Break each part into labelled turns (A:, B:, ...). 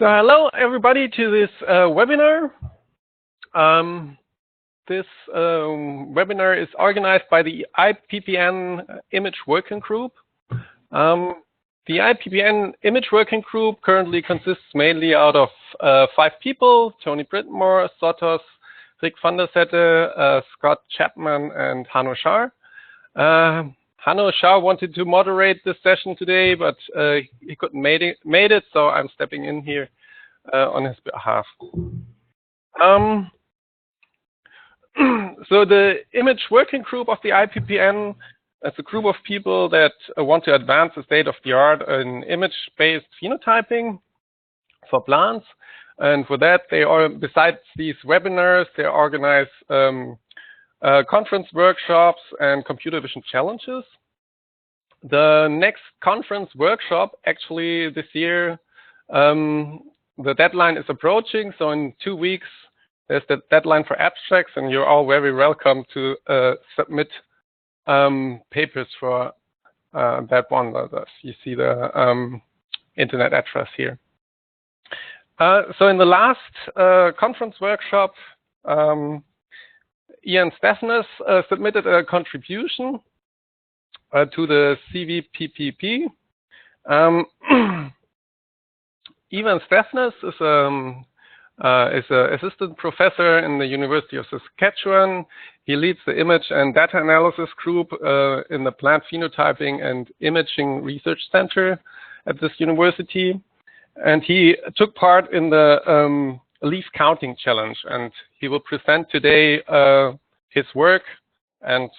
A: So hello everybody to this webinar. This webinar is organized by the IPPN Image Working Group. The IPPN Image Working Group currently consists mainly out of 5 people: Tony Brittmore, Sotos, Rick van der Sette, Scott Chapman, and Hanno Schaar. Hanno Schaar wanted to moderate this session today, but he couldn't made it, so I'm stepping in here on his behalf. So the Image Working Group of the IPPN is a group of people that want to advance the state of the art in image-based phenotyping for plants. And for that, they are, besides these webinars, they organize conference workshops and computer vision challenges. The next conference workshop, actually this year, the deadline is approaching. So in 2 weeks, there's the deadline for abstracts, and you're all very welcome to submit papers for that one. You see the internet address here. So in the last conference workshop, Ian Stavness submitted a contribution to the CVPPP. Ian Stavness is an assistant professor in the University of Saskatchewan. He leads the image and data analysis group in the Plant Phenotyping and Imaging Research Center at this university. And he took part in the leaf counting challenge, and he will present today his work and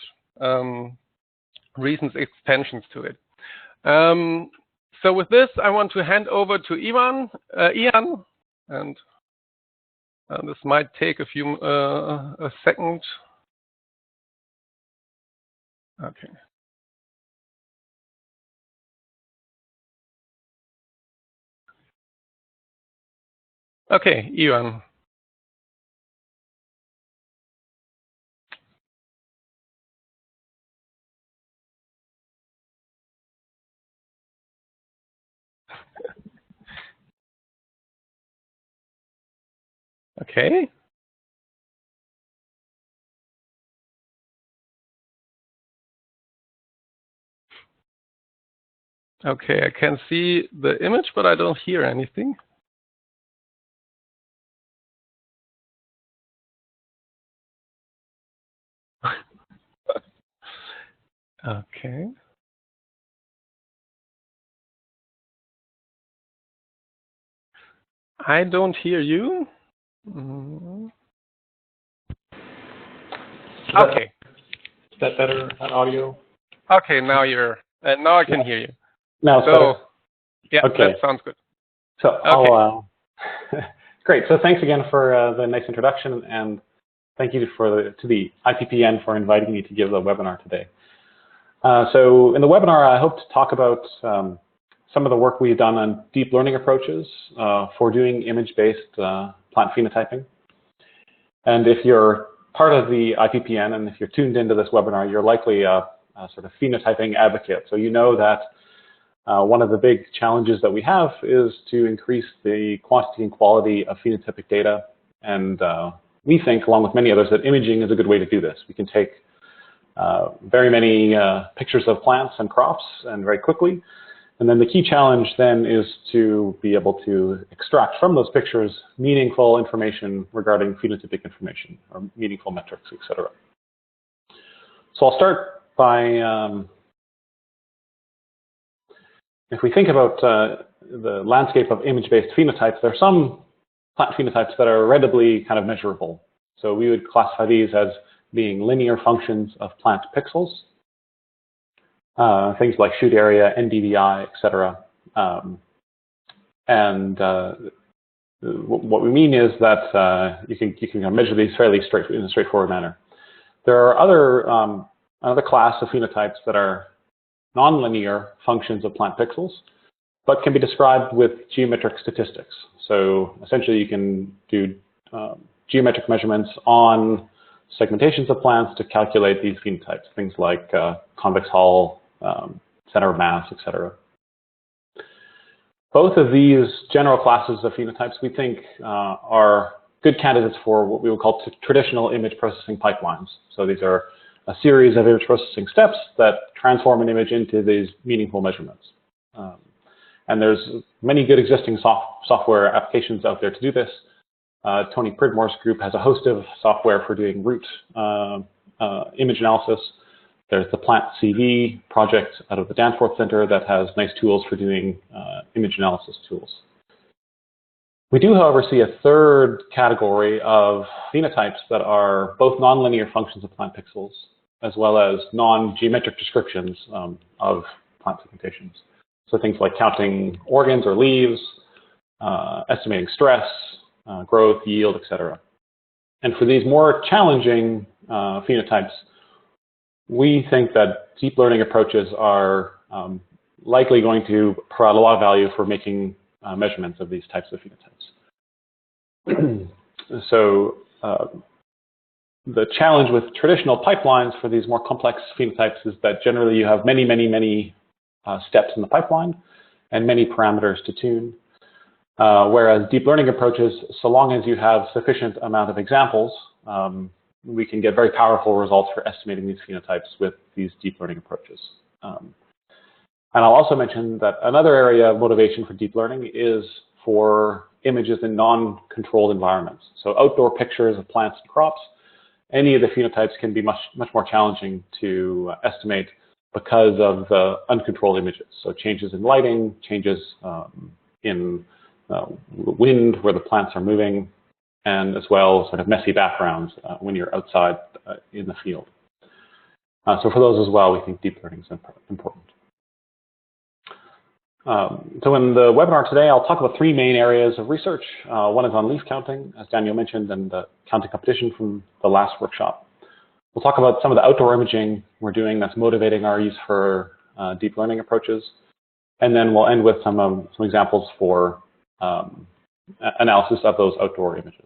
A: recent extensions to it. So with this, I want to hand over to Ian, and this might take a second. Okay. Okay, Ian. Okay. Okay, I can see the image, but I don't hear anything. Okay. I don't hear you. Okay.
B: Is that better on audio?
A: Okay, now now I can hear you.
B: Now,
A: so yeah,
B: okay.
A: That sounds good.
B: So okay. Great. So thanks again for the nice introduction, and thank you to the IPPN for inviting me to give the webinar today. So in the webinar, I hope to talk about some of the work we've done on deep learning approaches for doing image-based plant phenotyping. And if you're part of the IPPN and if you're tuned into this webinar, you're likely a sort of phenotyping advocate. So you know that one of the big challenges that we have is to increase the quantity and quality of phenotypic data. And we think, along with many others, that imaging is a good way to do this. We can take very many pictures of plants and crops and very quickly. And then the key challenge then is to be able to extract from those pictures meaningful information regarding phenotypic information or meaningful metrics, etc. So I'll start by, if we think about the landscape of image-based phenotypes, there are some plant phenotypes that are readily kind of measurable. So we would classify these as being linear functions of plant pixels. Things like shoot area, NDVI, etc. What we mean is that you can measure these fairly in a straightforward manner. There are another class of phenotypes that are nonlinear functions of plant pixels, but can be described with geometric statistics. So essentially, you can do geometric measurements on segmentations of plants to calculate these phenotypes, things like convex hull, center of mass, etc. Both of these general classes of phenotypes we think are good candidates for what we would call traditional image processing pipelines. So these are a series of image processing steps that transform an image into these meaningful measurements. And there's many good existing software applications out there to do this. Tony Pridmore's group has a host of software for doing root image analysis. There's the Plant CV project out of the Danforth Center that has nice tools for doing image analysis tools. We do, however, see a third category of phenotypes that are both nonlinear functions of plant pixels, as well as non-geometric descriptions of plant segmentations. So things like counting organs or leaves, estimating stress, growth, yield, etc. And for these more challenging phenotypes, we think that deep learning approaches are likely going to provide a lot of value for making measurements of these types of phenotypes. So the challenge with traditional pipelines for these more complex phenotypes is that generally you have many steps in the pipeline and many parameters to tune. Whereas deep learning approaches, so long as you have sufficient amount of examples, we can get very powerful results for estimating these phenotypes with these deep learning approaches. And I'll also mention that another area of motivation for deep learning is for images in non-controlled environments. So outdoor pictures of plants and crops, any of the phenotypes can be much more challenging to estimate because of the uncontrolled images. So changes in lighting, changes in wind where the plants are moving, and as well sort of messy backgrounds when you're outside in the field. So for those as well, we think deep learning is important. So in the webinar today, I'll talk about three main areas of research. One is on leaf counting, as Daniel mentioned, and the counting competition from the last workshop. We'll talk about some of the outdoor imaging we're doing that's motivating our use for deep learning approaches. And then we'll end with some examples for analysis of those outdoor images.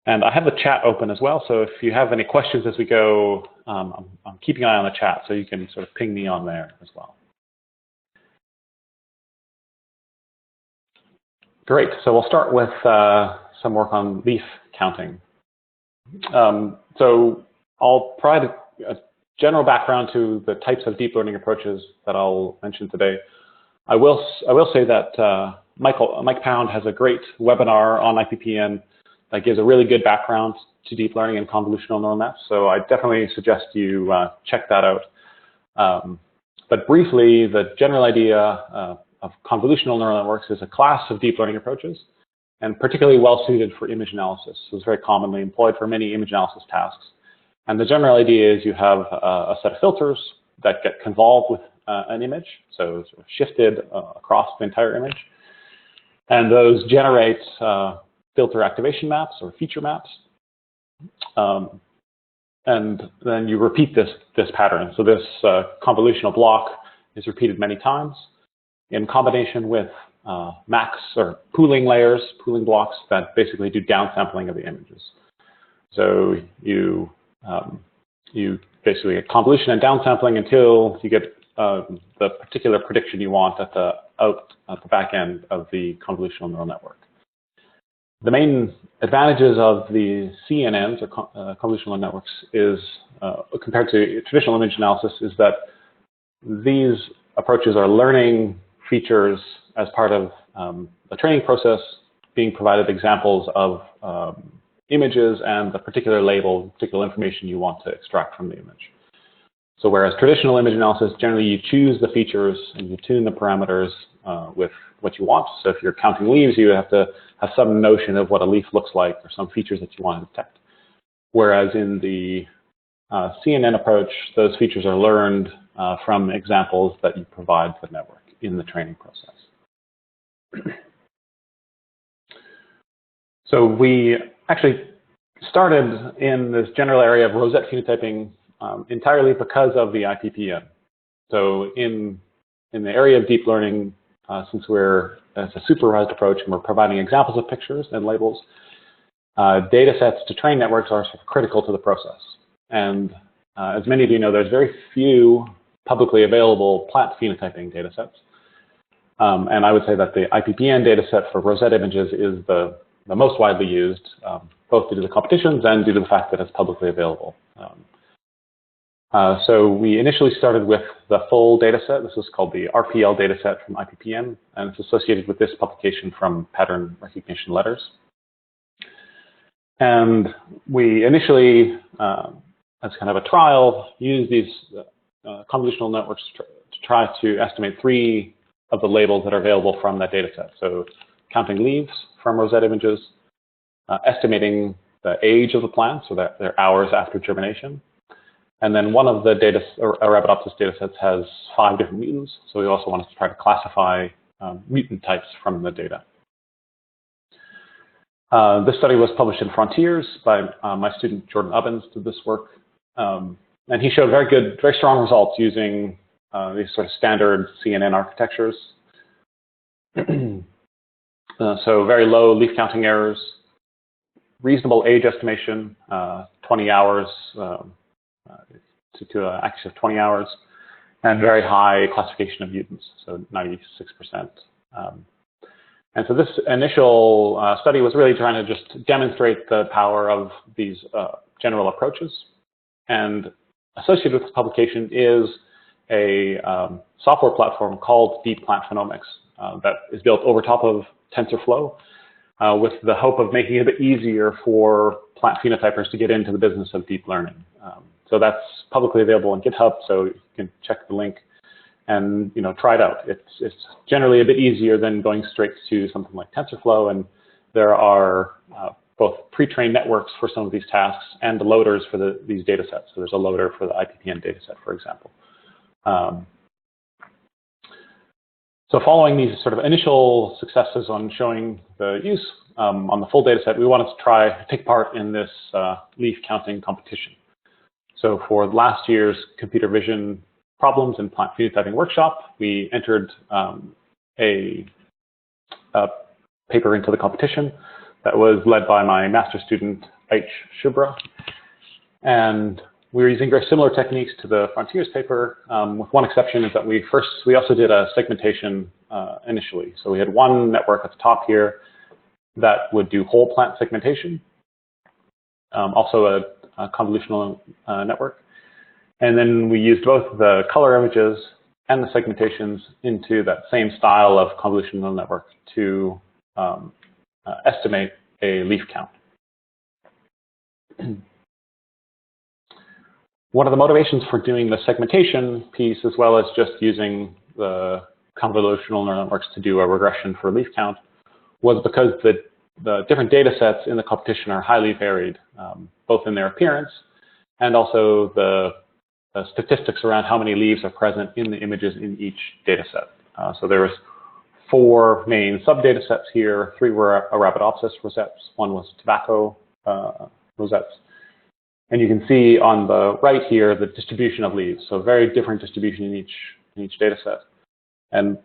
B: And I have the chat open as well, so if you have any questions as we go, I'm keeping an eye on the chat, so you can sort of ping me on there as well. Great, so we'll start with some work on leaf counting. So I'll provide a general background to the types of deep learning approaches that I'll mention today. I will say that Mike Pound has a great webinar on IPPN that gives a really good background to deep learning and convolutional neural nets. So I definitely suggest you check that out. But briefly, the general idea of convolutional neural networks is a class of deep learning approaches, and particularly well suited for image analysis. So it's very commonly employed for many image analysis tasks. And the general idea is you have a set of filters that get convolved with an image, so sort of shifted across the entire image. And those generate filter activation maps or feature maps. And then you repeat this pattern. So this convolutional block is repeated many times in combination with max or pooling layers, pooling blocks that basically do downsampling of the images. So you basically get convolution and downsampling until you get the particular prediction you want at the back end of the convolutional neural network. The main advantages of the CNNs, or convolutional networks, is compared to traditional image analysis, is that these approaches are learning features as part of the training process, being provided examples of images and the particular label, particular information you want to extract from the image. So whereas traditional image analysis, generally you choose the features and you tune the parameters with what you want. So if you're counting leaves, you have to have some notion of what a leaf looks like or some features that you want to detect. Whereas in the CNN approach, those features are learned from examples that you provide to the network in the training process. So we actually started in this general area of rosette phenotyping entirely because of the IPPN. So in the area of deep learning, since it's a supervised approach and we're providing examples of pictures and labels, data sets to train networks are sort of critical to the process. And as many of you know, there's very few publicly available plant phenotyping data sets. And I would say that the IPPN data set for rosette images is the most widely used, both due to the competitions and due to the fact that it's publicly available. So we initially started with the full data set. This is called the RPL data set from IPPN, and it's associated with this publication from Pattern Recognition Letters. And we initially, as kind of a trial, used these convolutional networks to try to estimate 3 of the labels that are available from that data set. So counting leaves from rosette images, estimating the age of the plant, so that they're hours after germination. And then one of the Arabidopsis data sets has 5 different mutants, so we also wanted to try to classify mutant types from the data. This study was published in Frontiers by my student Jordan Ubbins did this work. And he showed very strong results using these sort of standard CNN architectures. So very low leaf counting errors, reasonable age estimation, 20 hours to an axis of 20 hours, and very high classification of mutants, so 96%. And so this initial study was really trying to just demonstrate the power of these general approaches. And associated with this publication is a software platform called Deep Plant Phenomics that is built over top of TensorFlow with the hope of making it a bit easier for plant phenotypers to get into the business of deep learning. So that's publicly available on GitHub, so you can check the link and try it out. It's generally a bit easier than going straight to something like TensorFlow, and there are both pre-trained networks for some of these tasks and the loaders for these data sets. So there's a loader for the IPPN data set, for example. So following these sort of initial successes on showing the use on the full data set, we wanted to try to take part in this leaf counting competition. So for last year's computer vision problems and plant phenotyping workshop, we entered a paper into the competition that was led by my master's student, Aich Shubra. And we were using very similar techniques to the Frontiers paper, with one exception is that we also did a segmentation initially. So we had one network at the top here that would do whole plant segmentation, also a convolutional network. And then we used both the color images and the segmentations into that same style of convolutional network to estimate a leaf count. One of the motivations for doing the segmentation piece, as well as just using the convolutional neural networks to do a regression for leaf count, was because the different data sets in the competition are highly varied, both in their appearance and also the statistics around how many leaves are present in the images in each data set. So there was 4 main sub-data sets here. 3 were Arabidopsis rosettes. 1 was tobacco rosettes. And you can see on the right here the distribution of leaves. So very different distribution in each data set. And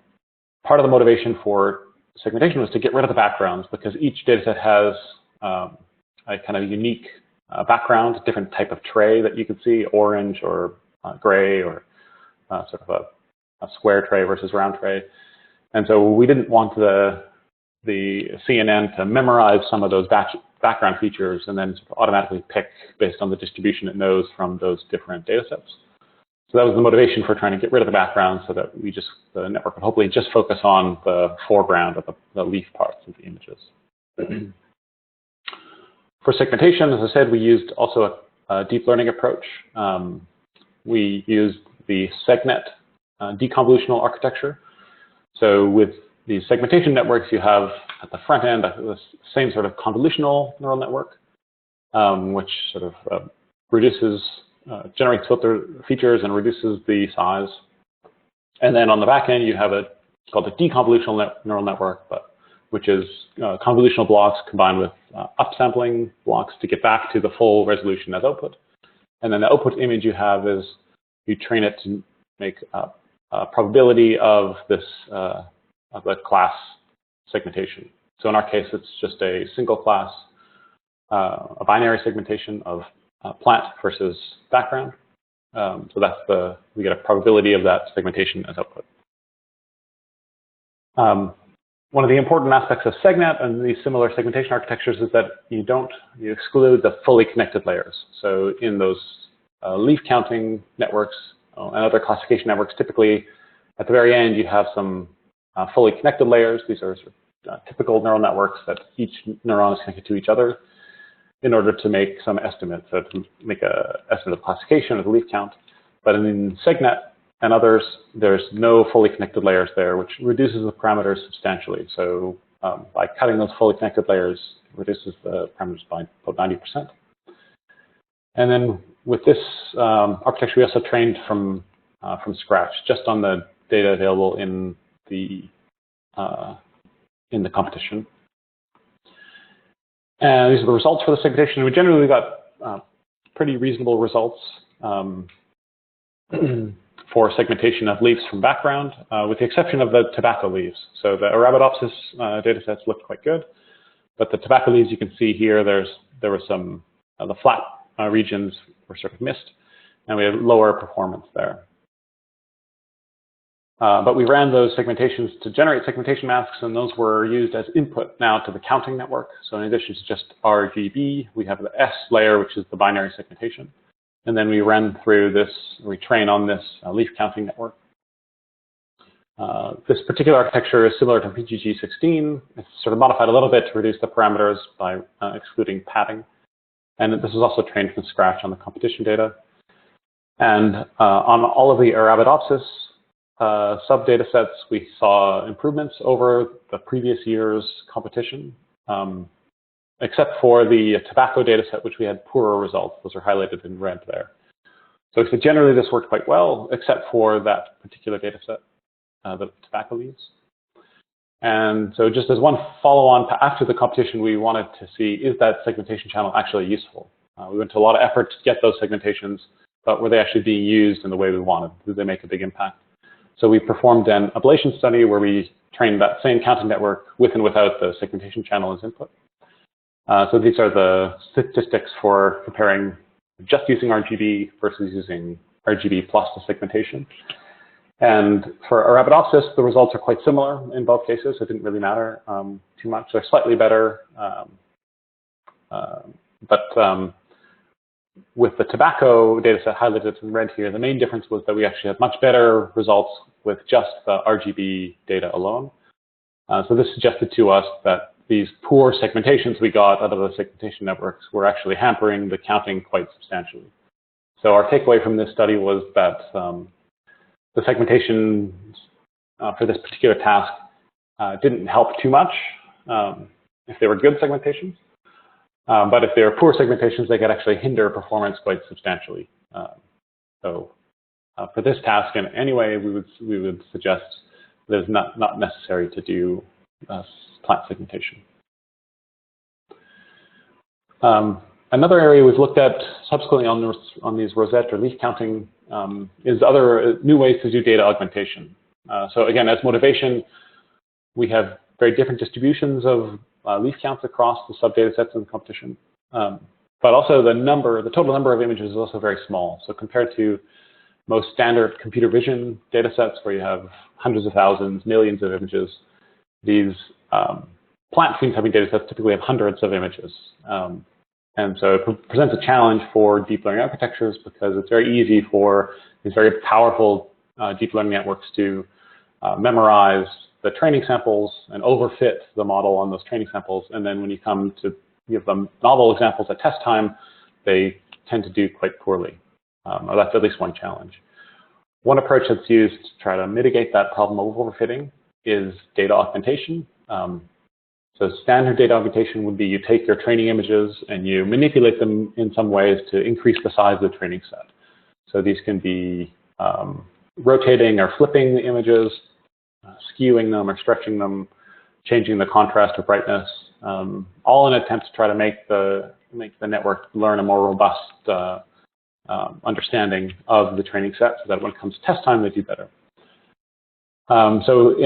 B: part of the motivation for segmentation was to get rid of the backgrounds, because each data set has a kind of unique background, different type of tray that you can see, orange or gray, or sort of a square tray versus round tray. And so we didn't want the CNN to memorize some of those background features and then sort of automatically pick based on the distribution it knows from those different data sets. So that was the motivation for trying to get rid of the background, so that the network would hopefully just focus on the foreground of the leaf parts of the images. For segmentation, as I said, we used also a deep learning approach. We used the SegNet deconvolutional architecture. So with these segmentation networks, you have at the front end the same sort of convolutional neural network, which sort of generates filter features and reduces the size. And then on the back end, you have it's called a deconvolutional neural network, which is convolutional blocks combined with upsampling blocks to get back to the full resolution as output. And then the output image you have is you train it to make a probability of this of the class segmentation. So in our case, it's just a single class, a binary segmentation of plant versus background. So we get a probability of that segmentation as output. One of the important aspects of SegNet and these similar segmentation architectures is that you exclude the fully connected layers. So in those leaf counting networks and other classification networks, typically at the very end you have some fully connected layers. These are sort of, typical neural networks that each neuron is connected to each other in order to make some estimates, so to make an estimate of classification of the leaf count. But in SegNet and others, there's no fully connected layers there, which reduces the parameters substantially. So by cutting those fully connected layers, it reduces the parameters by about 90%. And then with this architecture, we also trained from scratch, just on the data available in the competition. And these are the results for the segmentation. We generally got pretty reasonable results for segmentation of leaves from background, with the exception of the tobacco leaves. So the Arabidopsis data sets looked quite good, but the tobacco leaves you can see here, there were some, the flat regions were sort of missed, and we had lower performance there. But we ran those segmentations to generate segmentation masks, and those were used as input now to the counting network. So in addition to just RGB, we have the S layer, which is the binary segmentation. And then we ran through this, we train on this leaf counting network. This particular architecture is similar to PGG16. It's sort of modified a little bit to reduce the parameters by excluding padding. And this was also trained from scratch on the competition data. And on all of the Arabidopsis sub-data sets, we saw improvements over the previous year's competition, except for the tobacco data set, which we had poorer results. Those are highlighted in red there. So generally this worked quite well, except for that particular data set, the tobacco leaves. And so just as one follow-on after the competition, we wanted to see, is that segmentation channel actually useful? We went to a lot of effort to get those segmentations, but were they actually being used in the way we wanted? Did they make a big impact? So we performed an ablation study where we trained that same counting network with and without the segmentation channel as input. So these are the statistics for comparing just using RGB versus using RGB plus the segmentation. And for Arabidopsis, the results are quite similar in both cases. It didn't really matter too much. They're slightly better, but with the tobacco data set highlighted in red here, the main difference was that we actually had much better results with just the RGB data alone. So this suggested to us that these poor segmentations we got out of the segmentation networks were actually hampering the counting quite substantially. So our takeaway from this study was that the segmentation for this particular task didn't help too much if they were good segmentations. But if they were poor segmentations, they could actually hinder performance quite substantially. So for this task, in any way, we would suggest that it's not necessary to do plant segmentation. Another area we've looked at subsequently on these rosette or leaf counting is other new ways to do data augmentation. So again, as motivation, we have very different distributions of leaf counts across the sub-data sets in the competition. But also the total number of images is also very small. So compared to most standard computer vision data sets where you have hundreds of thousands, millions of images, these plant phenotyping data sets typically have hundreds of images. And so it presents a challenge for deep learning architectures because it's very easy for these very powerful deep learning networks to memorize the training samples and overfit the model on those training samples. And then when you come to give them novel examples at test time, they tend to do quite poorly. Or that's at least one challenge. One approach that's used to try to mitigate that problem of overfitting is data augmentation. So standard data augmentation would be you take your training images and you manipulate them in some ways to increase the size of the training set. So these can be rotating or flipping the images, skewing them or stretching them, changing the contrast or brightness, all in an attempt to try to make the network learn a more robust understanding of the training set so that when it comes to test time, they do better. So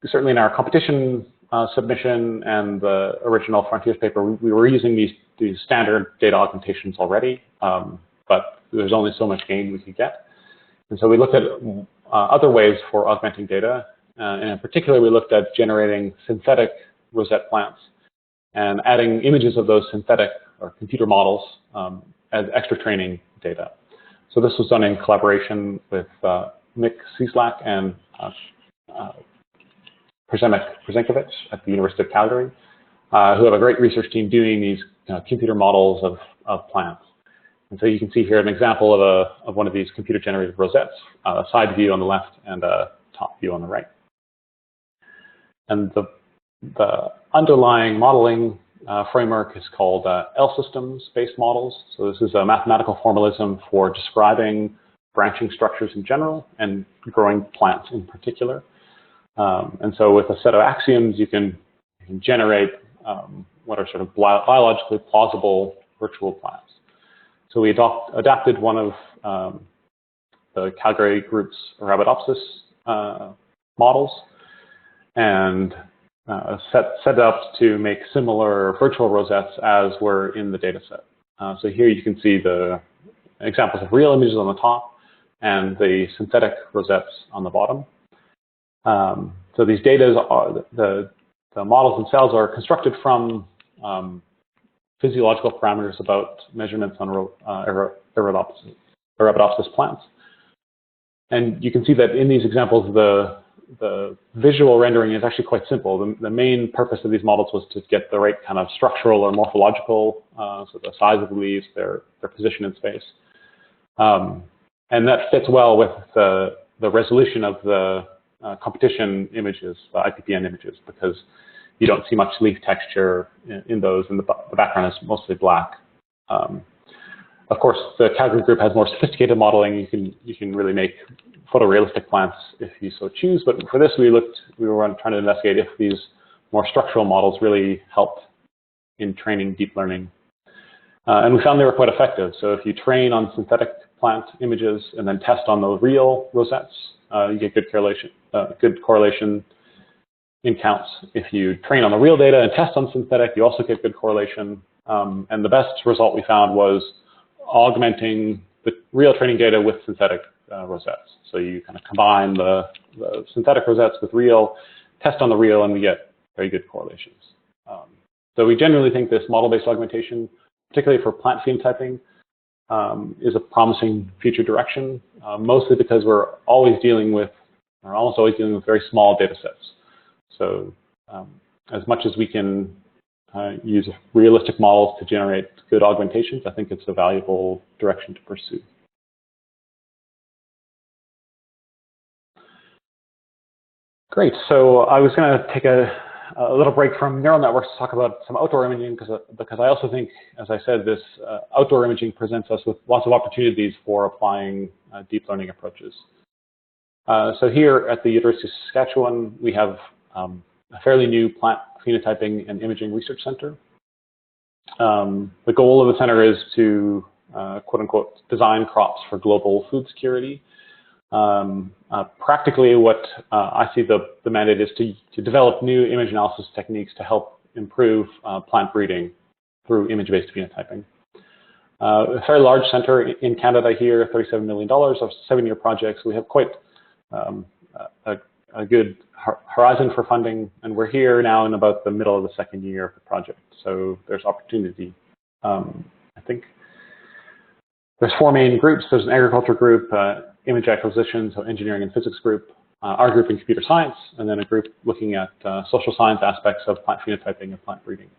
B: certainly in our competition submission and the original Frontiers paper, we were using these standard data augmentations already, but there's only so much gain we could get. And so we looked at other ways for augmenting data, And in particular, we looked at generating synthetic rosette plants and adding images of those synthetic or computer models as extra training data. So this was done in collaboration with Mick Cieslak and Przenkiewicz at the University of Calgary, who have a great research team doing these computer models of plants. And so you can see here an example of one of these computer-generated rosettes, a side view on the left and a top view on the right. And the underlying modeling framework is called L-systems-based models. So this is a mathematical formalism for describing branching structures in general and growing plants in particular. And so with a set of axioms, you can generate what are sort of biologically plausible virtual plants. So we adapted one of the Calgary group's Arabidopsis models and set it up to make similar virtual rosettes as were in the data set. So here you can see the examples of real images on the top and the synthetic rosettes on the bottom. So these data are, the models themselves are constructed from physiological parameters about measurements on Arabidopsis plants. And you can see that in these examples, the visual rendering is actually quite simple. The main purpose of these models was to get the right kind of structural or morphological, so the size of the leaves, their position in space. And that fits well with the resolution of the competition images, the IPPN images, because you don't see much leaf texture in those, and the background is mostly black. Of course, the Calgary group has more sophisticated modeling. You can really make photorealistic plants if you so choose. But for this, we were trying to investigate if these more structural models really helped in training deep learning. And we found they were quite effective. So if you train on synthetic plant images and then test on the real rosettes, you get good correlation in counts. If you train on the real data and test on synthetic, you also get good correlation. And the best result we found was augmenting the real training data with synthetic rosettes. So you kind of combine the synthetic rosettes with real, test on the real, and we get very good correlations. So we generally think this model-based augmentation, particularly for plant phenotyping, is a promising future direction, mostly because we're almost always dealing with very small data sets. So as much as we can use realistic models to generate good augmentations, I think it's a valuable direction to pursue. Great. So I was going to take a little break from neural networks to talk about some outdoor imaging, because I also think, as I said, this outdoor imaging presents us with lots of opportunities for applying deep learning approaches. So here at the University of Saskatchewan, we have a fairly new plant phenotyping and imaging research center. The goal of the center is to, quote unquote, design crops for global food security. Practically what I see the mandate is to develop new image analysis techniques to help improve plant breeding through image-based phenotyping. A very large center in Canada here, $37 million of 7-year projects. We have quite a good horizon for funding, and we're here now in about the middle of the 2nd year of the project. So there's opportunity, I think. There's 4 main groups. There's an agriculture group, image acquisition, so engineering and physics group, our group in computer science, and then a group looking at social science aspects of plant phenotyping and plant breeding.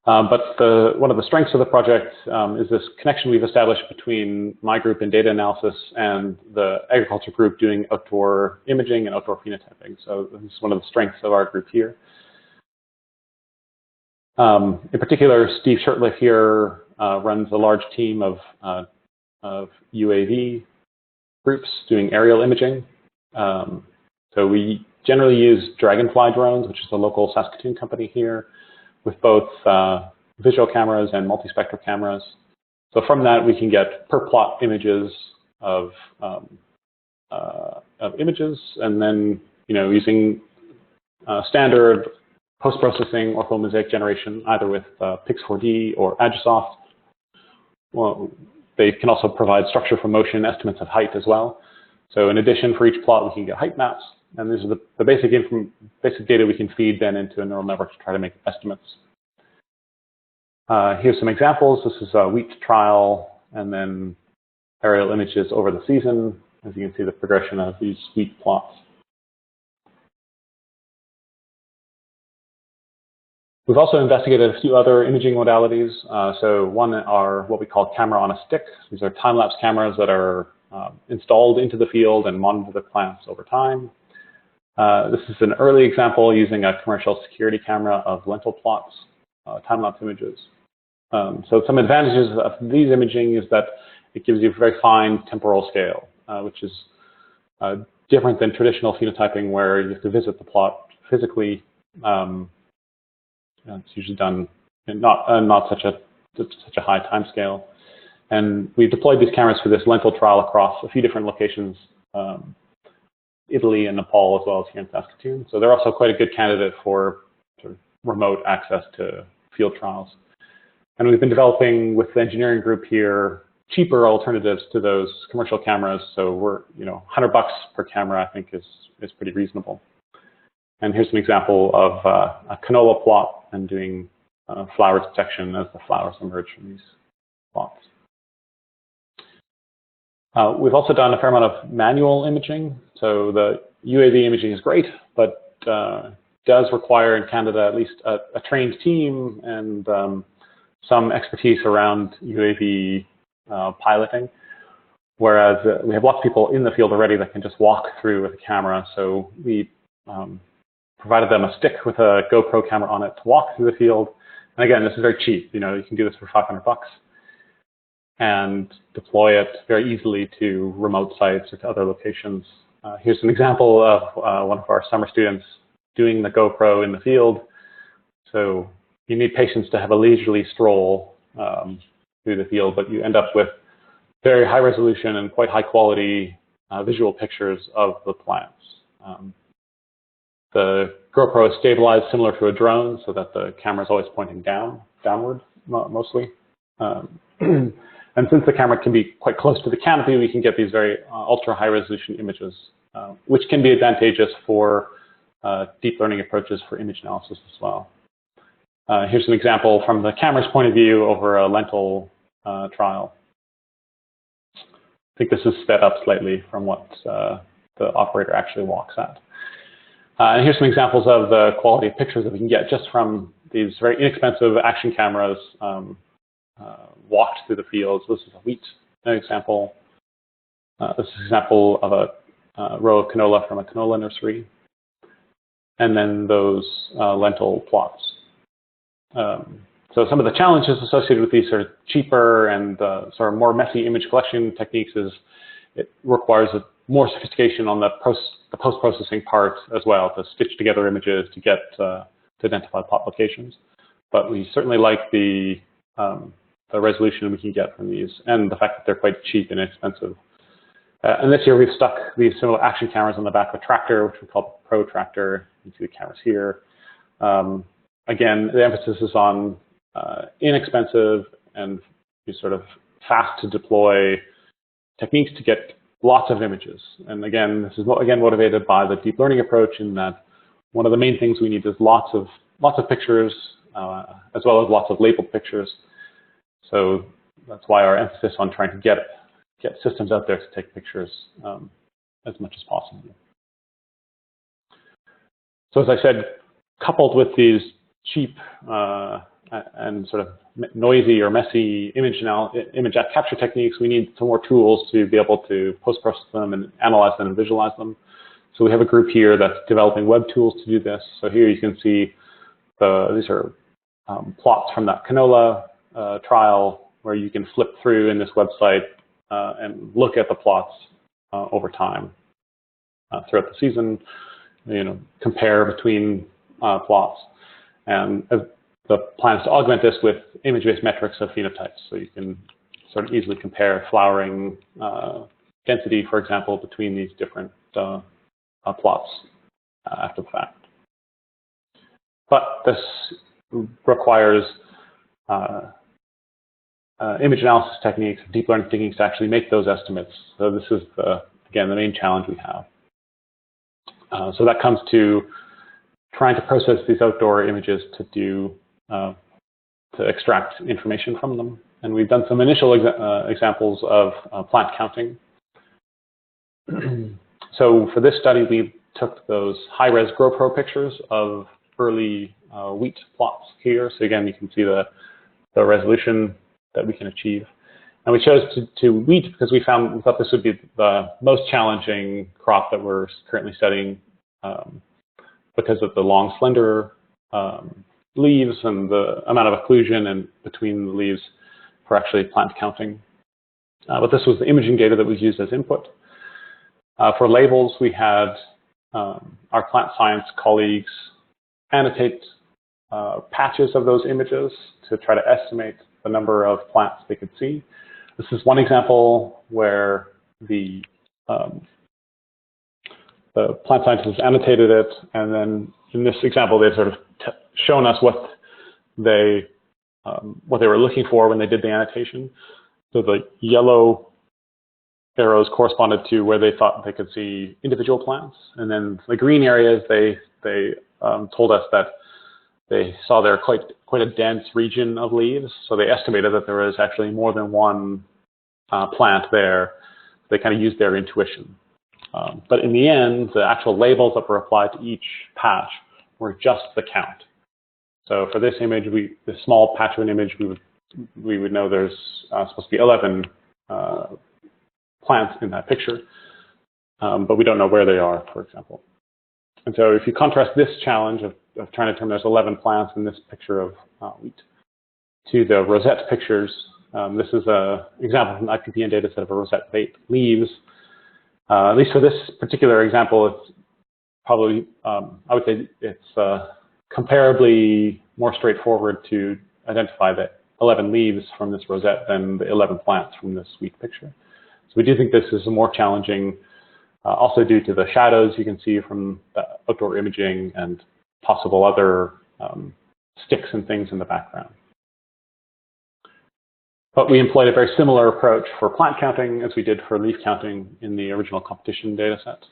B: But one of the strengths of the project is this connection we've established between my group in data analysis and the agriculture group doing outdoor imaging and outdoor phenotyping. So this is one of the strengths of our group here. In particular, Steve Shurtleff here runs a large team of UAV groups doing aerial imaging. So we generally use Dragonfly drones, which is a local Saskatoon company here, with both visual cameras and multispectral cameras. So from that, we can get per plot images of images, and then using standard post-processing orthomosaic generation, either with Pix4D or Agisoft. Well, they can also provide structure from motion estimates of height as well. So in addition, for each plot, we can get height maps. And this is the basic data we can feed then into a neural network to try to make estimates. Here's some examples. This is a wheat trial, and then aerial images over the season. As you can see, the progression of these wheat plots. We've also investigated a few other imaging modalities. So one are what we call camera on a stick. These are time-lapse cameras that are installed into the field and monitor the plants over time. This is an early example using a commercial security camera of lentil plots, time-lapse images. So some advantages of these imaging is that it gives you a very fine temporal scale, which is different than traditional phenotyping where you have to visit the plot physically. It's usually done in not such a high time scale. And we've deployed these cameras for this lentil trial across a few different locations, Italy and Nepal, as well as here in Saskatoon. So they're also quite a good candidate for sort of remote access to field trials. And we've been developing with the engineering group here cheaper alternatives to those commercial cameras. So we're, $100 per camera, I think, is pretty reasonable. And here's an example of a canola plot and doing flower detection as the flowers emerge from these plots. We've also done a fair amount of manual imaging. So the UAV imaging is great, but does require in Canada at least a trained team and some expertise around UAV piloting. Whereas we have lots of people in the field already that can just walk through with a camera. So we provided them a stick with a GoPro camera on it to walk through the field. And again, this is very cheap. You can do this for $500 and deploy it very easily to remote sites or to other locations. Here's an example of one of our summer students doing the GoPro in the field. So you need patience to have a leisurely stroll through the field, but you end up with very high resolution and quite high quality visual pictures of the plants. The GoPro is stabilized similar to a drone so that the camera is always pointing downward mostly. And since the camera can be quite close to the canopy, we can get these very ultra high resolution images, which can be advantageous for deep learning approaches for image analysis as well. Here's an example from the camera's point of view over a lentil trial. I think this is sped up slightly from what the operator actually walks at. And here's some examples of the quality of pictures that we can get just from these very inexpensive action cameras walked through the fields. This is a wheat example. This is an example of a row of canola from a canola nursery. And then those lentil plots. So some of the challenges associated with these sort of cheaper and sort of more messy image collection techniques is it requires more sophistication on the post-processing part as well, to stitch together images to get to identify plot locations. But we certainly like the resolution we can get from these, and the fact that they're quite cheap and inexpensive. And this year we've stuck these similar action cameras on the back of a tractor, which we call Pro Tractor. You can see the cameras here. Again, the emphasis is on inexpensive and sort of fast to deploy techniques to get lots of images. And again, this is again motivated by the deep learning approach in that one of the main things we need is lots of pictures, as well as lots of labeled pictures. So that's why our emphasis on trying to get systems out there to take pictures as much as possible. So as I said, coupled with these cheap and sort of noisy or messy image capture techniques, we need some more tools to be able to post-process them and analyze them and visualize them. So we have a group here that's developing web tools to do this. So here you can see these are plots from that canola trial where you can flip through in this website and look at the plots over time throughout the season, compare between plots. And the plan is to augment this with image-based metrics of phenotypes. So you can sort of easily compare flowering density, for example, between these different plots after the fact. But this requires image analysis techniques, deep learning techniques to actually make those estimates. So this is, again, the main challenge we have. So that comes to trying to process these outdoor images to extract information from them. And we've done some initial examples of plant counting. So for this study, we took those high-res GoPro pictures of early wheat plots here. So again, you can see the resolution that we can achieve. And we chose to wheat because we thought this would be the most challenging crop that we're currently studying because of the long, slender leaves and the amount of occlusion and between the leaves for actually plant counting. But this was the imaging data that was used as input. For labels, we had our plant science colleagues annotate patches of those images to try to estimate the number of plants they could see. This is one example where the plant scientists annotated it, and then in this example, they've sort of shown us what they were looking for when they did the annotation. So the yellow arrows corresponded to where they thought they could see individual plants, and then the green areas they told us that they saw there quite a dense region of leaves. So they estimated that there was actually more than one plant there. They kind of used their intuition. But in the end, the actual labels that were applied to each patch were just the count. So for this image, this small patch of an image, we would know there's supposed to be 11 plants in that picture, but we don't know where they are, for example. And so if you contrast this challenge of trying to determine there's 11 plants in this picture of wheat to the rosette pictures, this is an example from the IPPN data set of a rosette of 8 leaves. At least for this particular example, it's probably, I would say it's comparably more straightforward to identify the 11 leaves from this rosette than the 11 plants from this wheat picture. So we do think this is more challenging, also due to the shadows you can see from the outdoor imaging and possible other sticks and things in the background. But we employed a very similar approach for plant counting as we did for leaf counting in the original competition data set.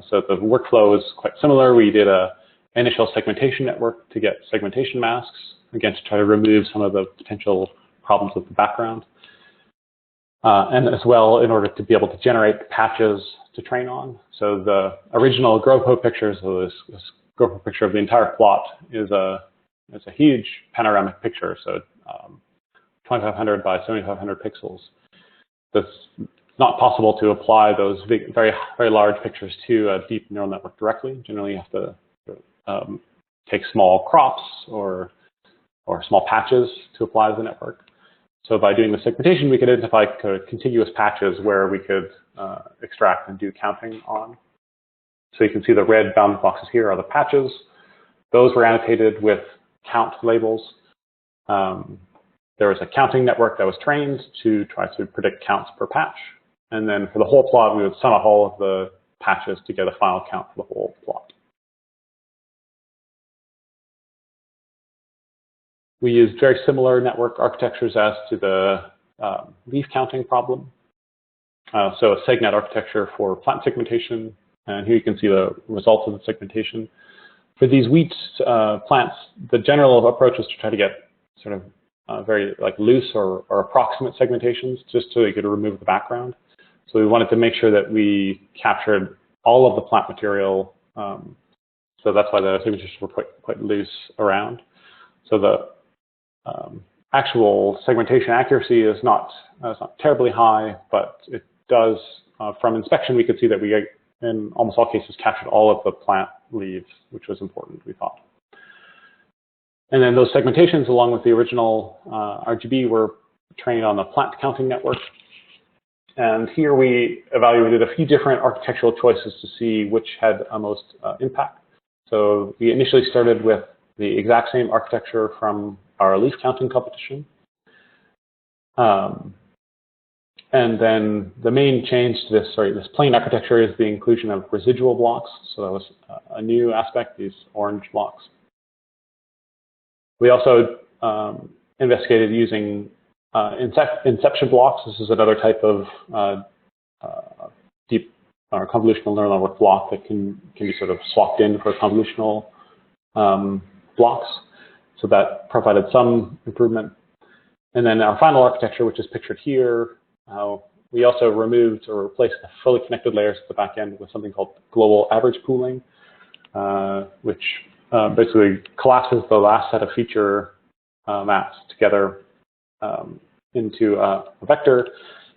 B: So the workflow is quite similar. We did an initial segmentation network to get segmentation masks, again, to try to remove some of the potential problems with the background. And as well, in order to be able to generate patches to train on. So the original GoPro pictures, so this GoPro picture of the entire plot is a huge panoramic picture. So 2500 by 7500 pixels. It's not possible to apply those big, very large pictures to a deep neural network directly. Generally, you have to take small crops or small patches to apply to the network. So by doing the segmentation, we could identify contiguous patches where we could extract and do counting on. So you can see the red bounded boxes here are the patches. Those were annotated with count labels. There was a counting network that was trained to try to predict counts per patch. And then for the whole plot, we would sum up all of the patches to get a final count for the whole plot. We used very similar network architectures as to the leaf counting problem. So a segnet architecture for plant segmentation. And here you can see the results of the segmentation. For these wheat plants, the general approach is to try to get sort of very loose or approximate segmentations just so you could remove the background. So we wanted to make sure that we captured all of the plant material. So that's why the segmentations were quite loose around. So the actual segmentation accuracy is not terribly high, but it does, from inspection, we could see that we, in almost all cases, captured all of the plant leaves, which was important, we thought. And then those segmentations, along with the original RGB, were trained on the plant counting network. And here we evaluated a few different architectural choices to see which had most impact. So we initially started with the exact same architecture from our leaf counting competition. And then the main change to this plain architecture is the inclusion of residual blocks. So that was a new aspect, these orange blocks. We also investigated using inception blocks. This is another type of deep or convolutional neural network block that can be sort of swapped in for convolutional blocks. So that provided some improvement. And then our final architecture, which is pictured here, we also removed or replaced the fully connected layers at the back end with something called global average pooling, which basically collapses the last set of feature maps together into a vector.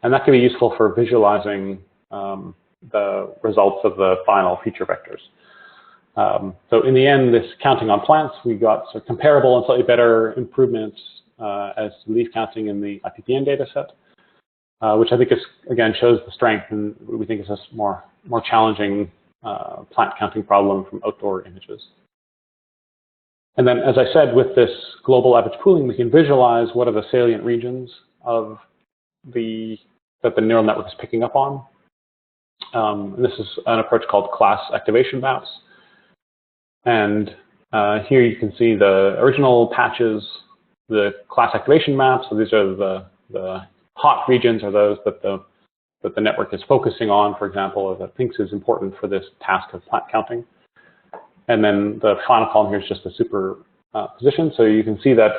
B: And that can be useful for visualizing the results of the final feature vectors. So in the end, this counting on plants, we got sort of comparable and slightly better improvements as leaf counting in the IPPN data set, which I think is, again, shows the strength, and we think is a more challenging plant counting problem from outdoor images. And then, as I said, with this global average pooling, we can visualize what are the salient regions of that the neural network is picking up on. And this is an approach called class activation maps. And here you can see the original patches, the class activation maps. So these are the hot regions, are those that the network is focusing on, for example, or that thinks is important for this task of plant counting. And then the final column here is just the superposition. So you can see that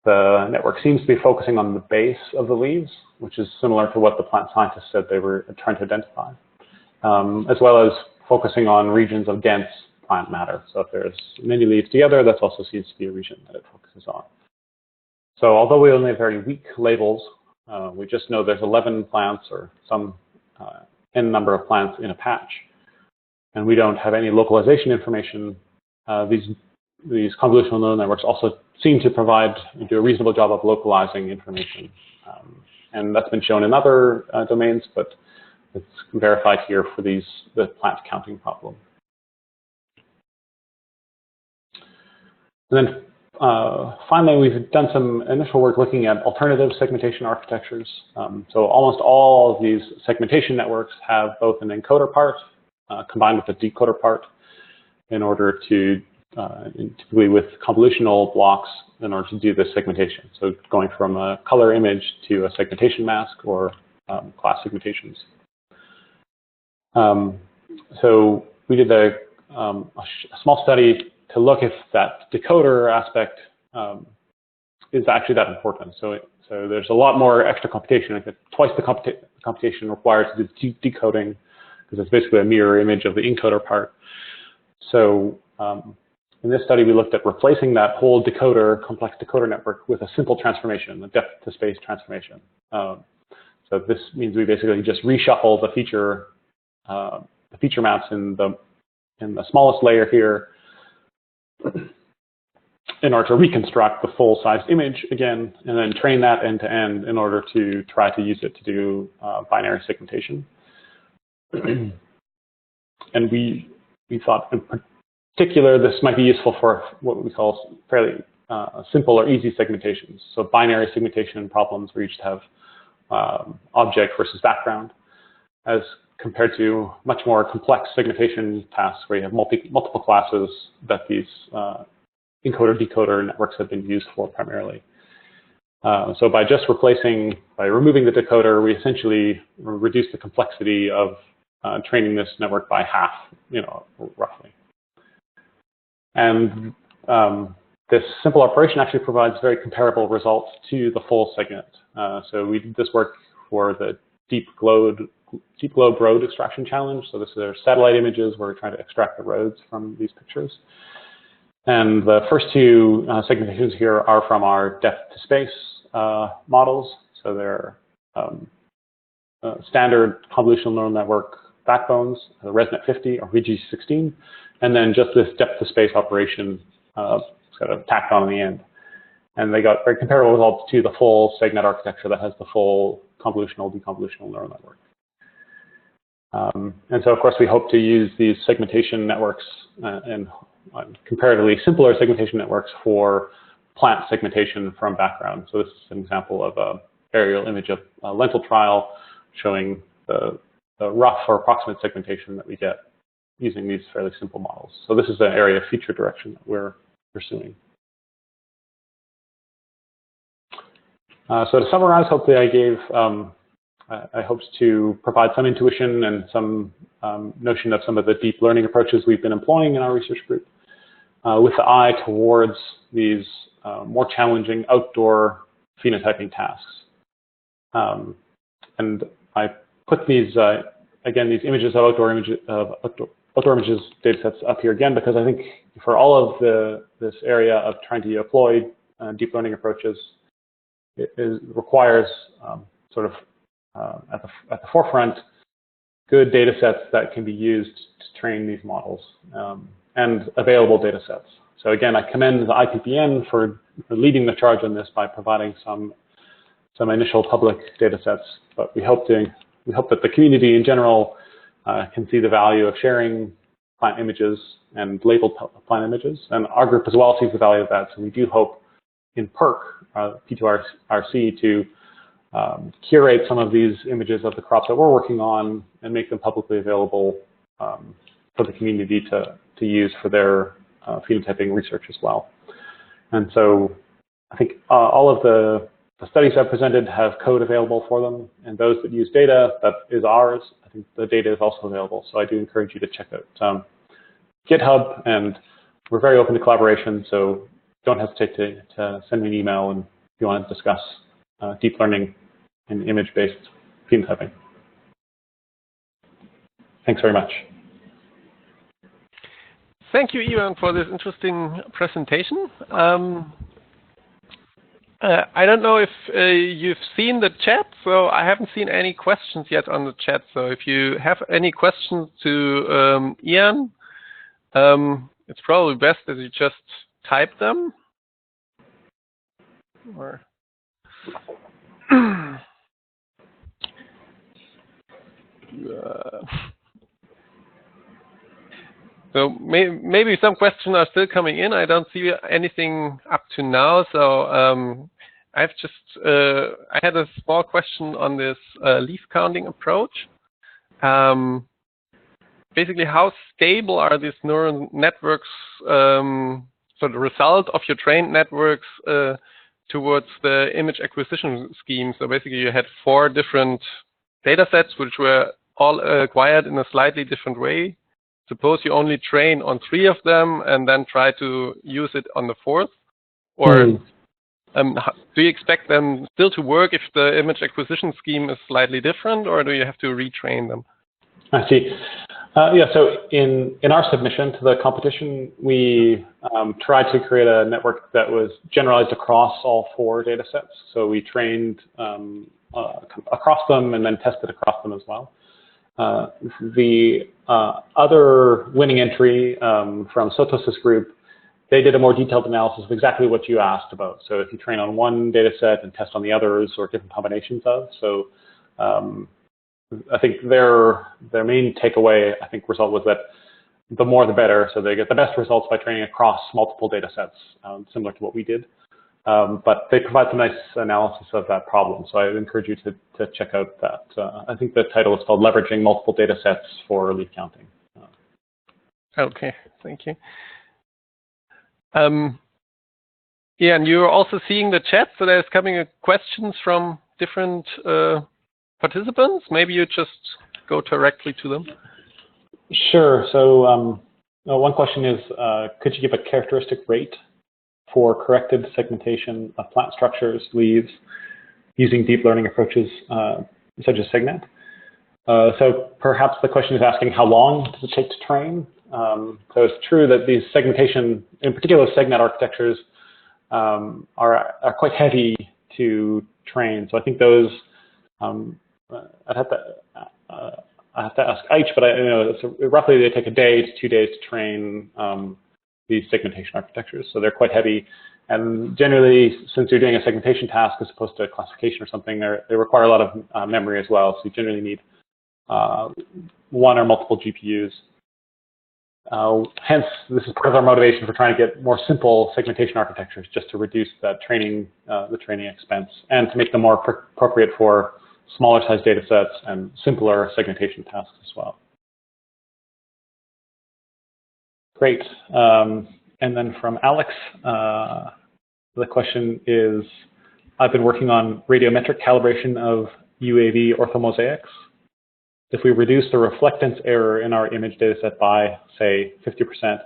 B: the network seems to be focusing on the base of the leaves, which is similar to what the plant scientists said they were trying to identify, as well as focusing on regions of dense plant matter. So if there's many leaves together, that also seems to be a region that it focuses on. So although we only have very weak labels, we just know there's 11 plants or some n number of plants in a patch, and we don't have any localization information. These convolutional neural networks also seem to do a reasonable job of localizing information. And that's been shown in other domains, but it's verified here for the plant counting problem. And then finally, we've done some initial work looking at alternative segmentation architectures. So almost all of these segmentation networks have both an encoder part combined with a decoder part in order to, typically with convolutional blocks, in order to do this segmentation. So going from a color image to a segmentation mask or class segmentations. So we did a small study to look if that decoder aspect is actually that important. So there's a lot more extra computation, twice the computation required to do decoding, because it's basically a mirror image of the encoder part. So in this study, we looked at replacing that whole complex decoder network with a simple transformation, a depth-to-space transformation. So this means we basically just reshuffle the feature maps in the smallest layer here in order to reconstruct the full-sized image again, and then train that end-to-end in order to try to use it to do binary segmentation. And we thought in particular this might be useful for what we call fairly simple or easy segmentations. So binary segmentation problems where you just have object versus background, as compared to much more complex segmentation tasks where you have multiple classes that these encoder-decoder networks have been used for primarily. So by removing the decoder, we essentially reduce the complexity of training this network by half, roughly. And this simple operation actually provides very comparable results to the full segment. So we did this work for the deep globe road extraction challenge. So this is satellite images where we're trying to extract the roads from these pictures. And the first two segmentations here are from our depth-to-space models. So they're standard convolutional neural network backbones, the ResNet 50 or VG16, and then just this depth-to-space operation sort of tacked on in the end. And they got very comparable results to the full segment architecture that has the full convolutional, deconvolutional neural network. And so, of course, we hope to use these segmentation networks and comparatively simpler segmentation networks for plant segmentation from background. So this is an example of an aerial image of a lentil trial showing the rough or approximate segmentation that we get using these fairly simple models. So this is an area of feature direction that we're pursuing. So to summarize, hopefully I gave I hoped to provide some intuition and some notion of some of the deep learning approaches we've been employing in our research group, with the eye towards these more challenging outdoor phenotyping tasks. And I put these, again, these images of outdoor images data sets up here again, because I think for all of this area of trying to deploy deep learning approaches, it requires sort of at the forefront good data sets that can be used to train these models, and available data sets. So again, I commend the IPPN for leading the charge on this by providing some initial public data sets, but we hope that the community in general can see the value of sharing plant images and labeled plant images, and our group as well sees the value of that. So we do hope in PERC, P2RC, to curate some of these images of the crops that we're working on and make them publicly available for the community to use for their phenotyping research as well. And so I think all of the studies I've presented have code available for them, and those that use data that is ours, I think the data is also available. So I do encourage you to check out GitHub, and we're very open to collaboration, so don't hesitate to send me an email if you want to discuss deep learning and image-based phenotyping. Thanks very much.
A: Thank you, Ian, for this interesting presentation. I don't know if you've seen the chat, so I haven't seen any questions yet on the chat. So if you have any questions to Ian, it's probably best that you just type them. Or so maybe some questions are still coming in. I don't see anything up to now. So I've just I had a small question on this leaf counting approach. Basically, how stable are these neural networks? So the result of your trained networks towards the image acquisition scheme. So basically, you had 4 different data sets which were all acquired in a slightly different way. Suppose you only train on 3 of them and then try to use it on the 4th, or do you expect them still to work if the image acquisition scheme is slightly different, or do you have to retrain them?
B: I see. Yeah, so in our submission to the competition, we tried to create a network that was generalized across all 4 data sets. So we trained across them and then tested across them as well. The other winning entry from Sotos' group, they did a more detailed analysis of exactly what you asked about. So if you train on one data set and test on the others, or different combinations of. So I think their main takeaway, I think, result was that the more the better. So they get the best results by training across multiple data sets, similar to what we did. But they provide some nice analysis of that problem. So I would encourage you to check out that. I think the title is called Leveraging Multiple Data Sets for Leaf Counting.
A: Okay, thank you. Yeah, and you're also seeing the chat, so there's coming questions from different participants. Maybe you just go directly to them.
B: Sure. So one question is, could you give a characteristic rate for corrected segmentation of plant structures, leaves, using deep learning approaches such as Segnet? So perhaps the question is asking how long does it take to train? So it's true that these segmentation, in particular Segnet architectures, are quite heavy to train. So I think those, I'd have to ask each, but so roughly they take a day to 2 days to train these segmentation architectures. So they're quite heavy. And generally, since you're doing a segmentation task as opposed to a classification or something, they require a lot of memory as well. So you generally need 1 or multiple GPUs. Hence, this is part of our motivation for trying to get more simple segmentation architectures, just to reduce that the training expense, and to make them more appropriate for smaller size data sets and simpler segmentation tasks as well. Great. And then from Alex, the question is, I've been working on radiometric calibration of UAV orthomosaics. If we reduce the reflectance error in our image dataset by, say, 50%,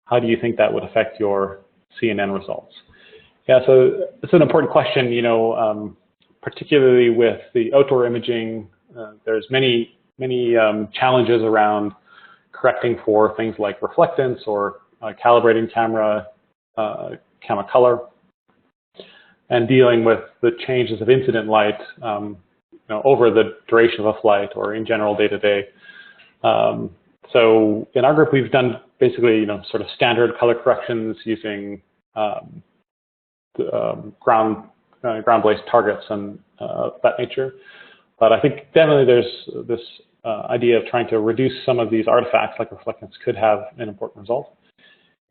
B: how do you think that would affect your CNN results? Yeah, so it's an important question, you know, particularly with the outdoor imaging. There's many challenges around correcting for things like reflectance or calibrating camera color, and dealing with the changes of incident light you know, over the duration of a flight or in general day to day. So in our group, we've done basically, you know, sort of standard color corrections using ground-based targets and that nature. But I think definitely there's this idea of trying to reduce some of these artifacts like reflectance could have an important result.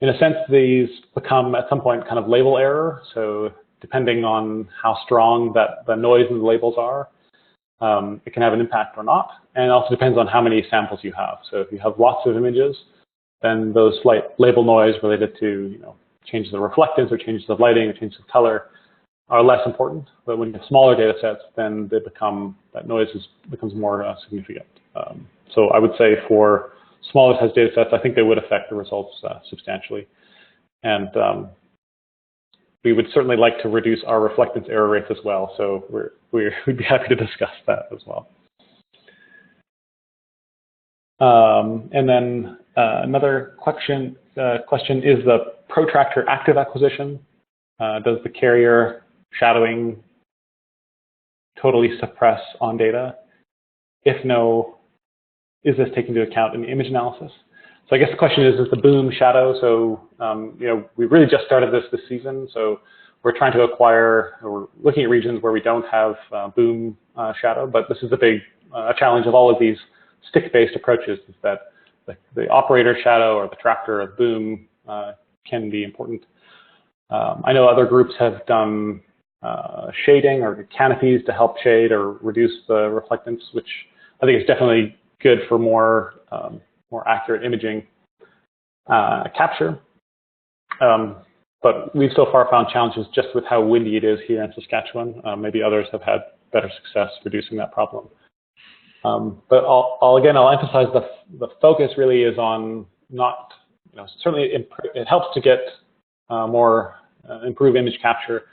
B: In a sense, these become at some point kind of label error. So depending on how strong the noise in the labels are, it can have an impact or not. And it also depends on how many samples you have. So if you have lots of images, then those slight label noise related to, you know, changes of reflectance or changes of lighting or changes of color are less important. But when you have smaller data sets, then they become, that noise becomes more significant. So I would say for smaller size data sets, I think they would affect the results substantially. And we would certainly like to reduce our reflectance error rates as well. So we'd be happy to discuss that as well. And then another question is the protractor active acquisition. Does the carrier shadowing totally suppress on data? If no, is this taken into account in the image analysis? So I guess the question is the boom shadow? So you know, we really just started this season, so we're trying to acquire, or we're looking at regions where we don't have boom shadow, but this is the big challenge of all of these stick-based approaches, is that the operator shadow or the tractor or the boom can be important. I know other groups have done shading or canopies to help shade or reduce the reflectance, which I think is definitely good for more accurate imaging capture. But we've so far found challenges just with how windy it is here in Saskatchewan. Maybe others have had better success reducing that problem. But I'll emphasize the focus really is on not, you know, certainly it helps to get more improved image capture.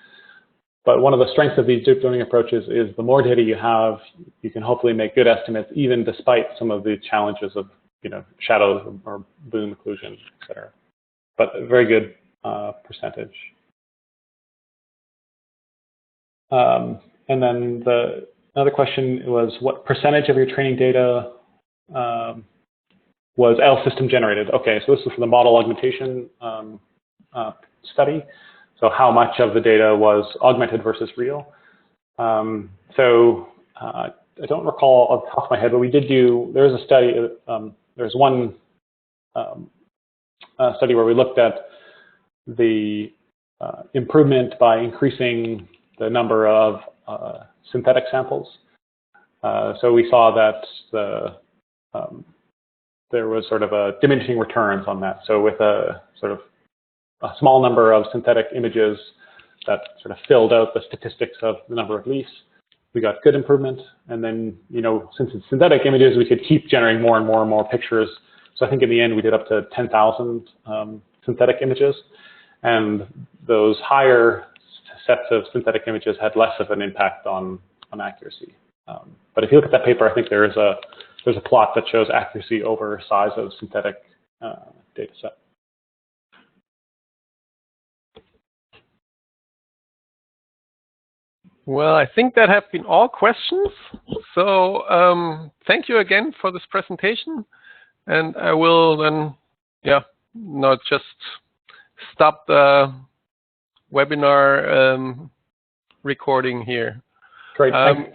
B: But one of the strengths of these deep learning approaches is the more data you have, you can hopefully make good estimates, even despite some of the challenges of, you know, shadows or boom occlusion, et cetera. But a very good percentage. And then another question was, what percentage of your training data was L system generated? Okay, so this is for the model augmentation study. So how much of the data was augmented versus real? So I don't recall off the top of my head, but we did do, there was a study, there's one study where we looked at the improvement by increasing the number of synthetic samples. So we saw that there was sort of a diminishing returns on that. So with a sort of a small number of synthetic images that sort of filled out the statistics of the number of leaves, we got good improvement. And then, you know, since it's synthetic images, we could keep generating more and more and more pictures. So I think in the end, we did up to 10,000 synthetic images. And those higher sets of synthetic images had less of an impact on accuracy. But if you look at that paper, I think there's a plot that shows accuracy over size of synthetic data set.
A: Well, I think that have been all questions. So thank you again for this presentation. And I will then, not just stop the webinar recording here.
B: Great. Thanks.